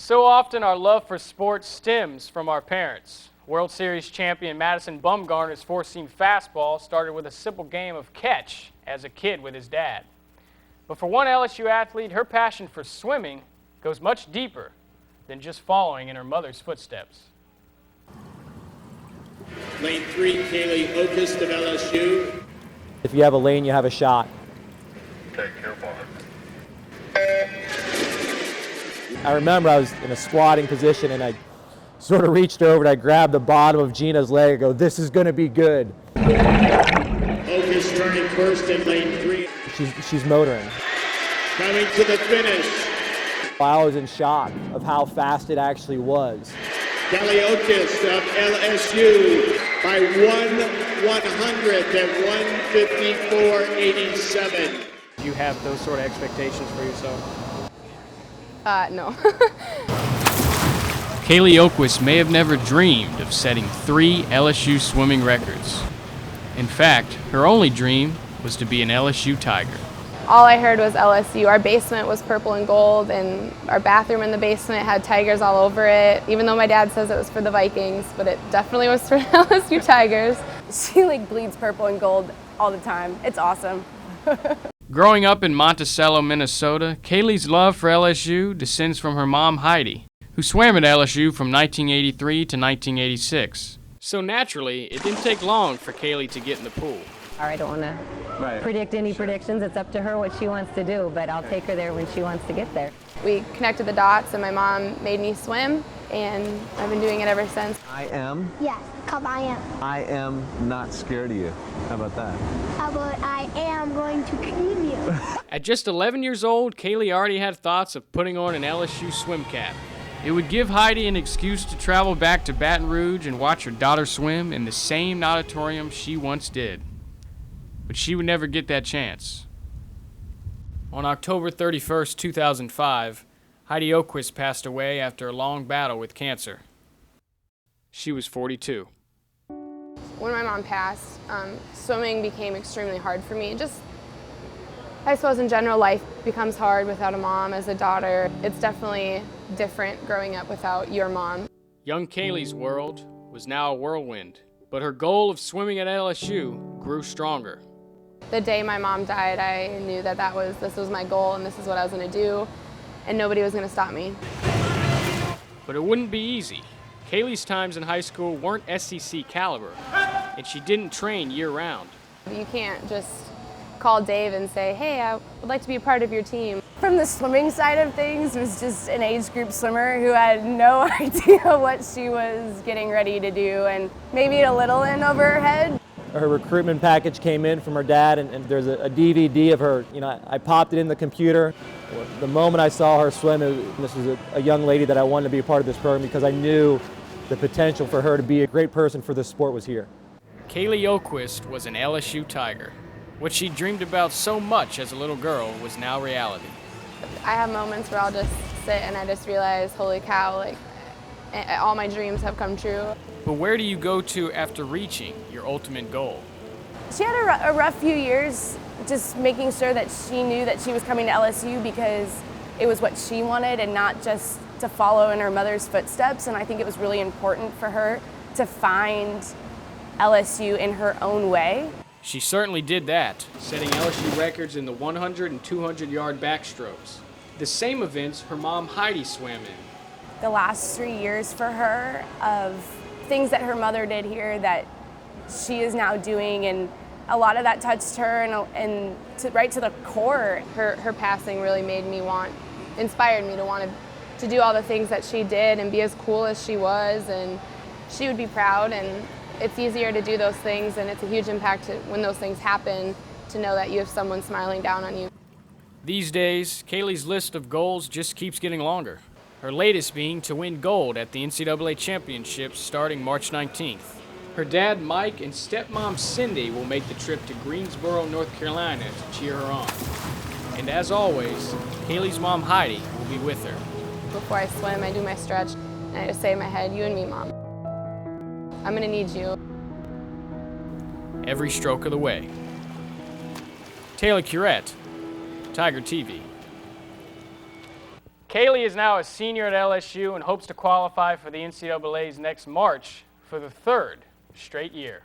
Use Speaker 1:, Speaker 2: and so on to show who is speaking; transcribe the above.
Speaker 1: So often our love for sports stems from our parents. World Series champion Madison Bumgarner's four-seam fastball started with a simple game of catch as a kid with his dad. But for one LSU athlete, her passion for swimming goes much deeper than just following in her mother's footsteps.
Speaker 2: Lane 3, Kaylee Okist of LSU.
Speaker 3: If you have a lane, you have a shot.
Speaker 4: Okay, careful.
Speaker 3: I remember I was in a squatting position and I sort of reached over and I grabbed the bottom of Gina's leg and go, this is going to be good.
Speaker 2: Okist turning first in lane 3.
Speaker 3: She's motoring.
Speaker 2: Coming to the finish.
Speaker 3: I was in shock of how fast it actually was.
Speaker 2: Kelly Okist of LSU by 1/100 at 1:54.87.
Speaker 1: Do you have those sort of expectations for yourself?
Speaker 5: No.
Speaker 1: Kaylee Okist may have never dreamed of setting 3 LSU swimming records. In fact, her only dream was to be an LSU Tiger.
Speaker 5: All I heard was LSU. Our basement was purple and gold, and our bathroom in the basement had tigers all over it, even though my dad says it was for the Vikings, but it definitely was for LSU Tigers.
Speaker 6: She bleeds purple and gold all the time. It's awesome.
Speaker 1: Growing up in Monticello, Minnesota, Kaylee's love for LSU descends from her mom, Heidi, who swam at LSU from 1983 to 1986. So naturally, it didn't take long for Kaylee to get in the pool.
Speaker 7: I don't want to predict any predictions. It's up to her what she wants to do, but I'll take her there when she wants to get there.
Speaker 5: We connected the dots, and my mom made me swim, and I've been doing it ever since.
Speaker 8: I am?
Speaker 9: Yes, come I am.
Speaker 8: I am not scared of you. How about that?
Speaker 9: How about I am going to cream you?
Speaker 1: At just 11 years old, Kaylee already had thoughts of putting on an LSU swim cap. It would give Heidi an excuse to travel back to Baton Rouge and watch her daughter swim in the same auditorium she once did. But she would never get that chance. On October 31st, 2005, Heidi Okist passed away after a long battle with cancer. She was 42.
Speaker 5: When my mom passed, swimming became extremely hard for me. I suppose in general, life becomes hard without a mom as a daughter. It's definitely different growing up without your mom.
Speaker 1: Young Kaylee's world was now a whirlwind, but her goal of swimming at LSU grew stronger.
Speaker 5: The day my mom died, I knew that this was my goal and this is what I was going to do, and nobody was going to stop me.
Speaker 1: But it wouldn't be easy. Kaylee's times in high school weren't SEC caliber, and she didn't train year-round.
Speaker 5: You can't just call Dave and say, hey, I would like to be a part of your team.
Speaker 6: From the swimming side of things, was just an age group swimmer who had no idea what she was getting ready to do, and maybe a little in over her head.
Speaker 3: Her recruitment package came in from her dad, and there's a DVD of her. I popped it in the computer. The moment I saw her swim, this was a young lady that I wanted to be a part of this program because I knew the potential for her to be a great person for this sport was here.
Speaker 1: Kaylee Okist was an LSU Tiger. What she dreamed about so much as a little girl was now reality.
Speaker 5: I have moments where I'll just sit and I just realize, holy cow, all my dreams have come true.
Speaker 1: But where do you go to after reaching your ultimate goal?
Speaker 6: She had a rough few years just making sure that she knew that she was coming to LSU because it was what she wanted and not just to follow in her mother's footsteps. And I think it was really important for her to find LSU in her own way.
Speaker 1: She certainly did that, setting LSU records in the 100 and 200-yard backstrokes. The same events her mom Heidi swam in.
Speaker 6: The last 3 years for her of things that her mother did here that she is now doing, and a lot of that touched her and right to the core.
Speaker 5: Her passing really inspired me to want to do all the things that she did and be as cool as she was, and she would be proud. And it's easier to do those things, and it's a huge impact when those things happen to know that you have someone smiling down on you.
Speaker 1: These days, Kaylee's list of goals just keeps getting longer. Her latest being to win gold at the NCAA Championships starting March 19th. Her dad, Mike, and stepmom, Cindy, will make the trip to Greensboro, North Carolina to cheer her on. And as always, Kaylee's mom, Heidi, will be with her.
Speaker 5: Before I swim, I do my stretch, and I just say in my head, you and me, Mom. I'm gonna need you.
Speaker 1: Every stroke of the way. Taylor Curet, Tiger TV. Kaylee is now a senior at LSU and hopes to qualify for the NCAA's next March for the 3rd straight year.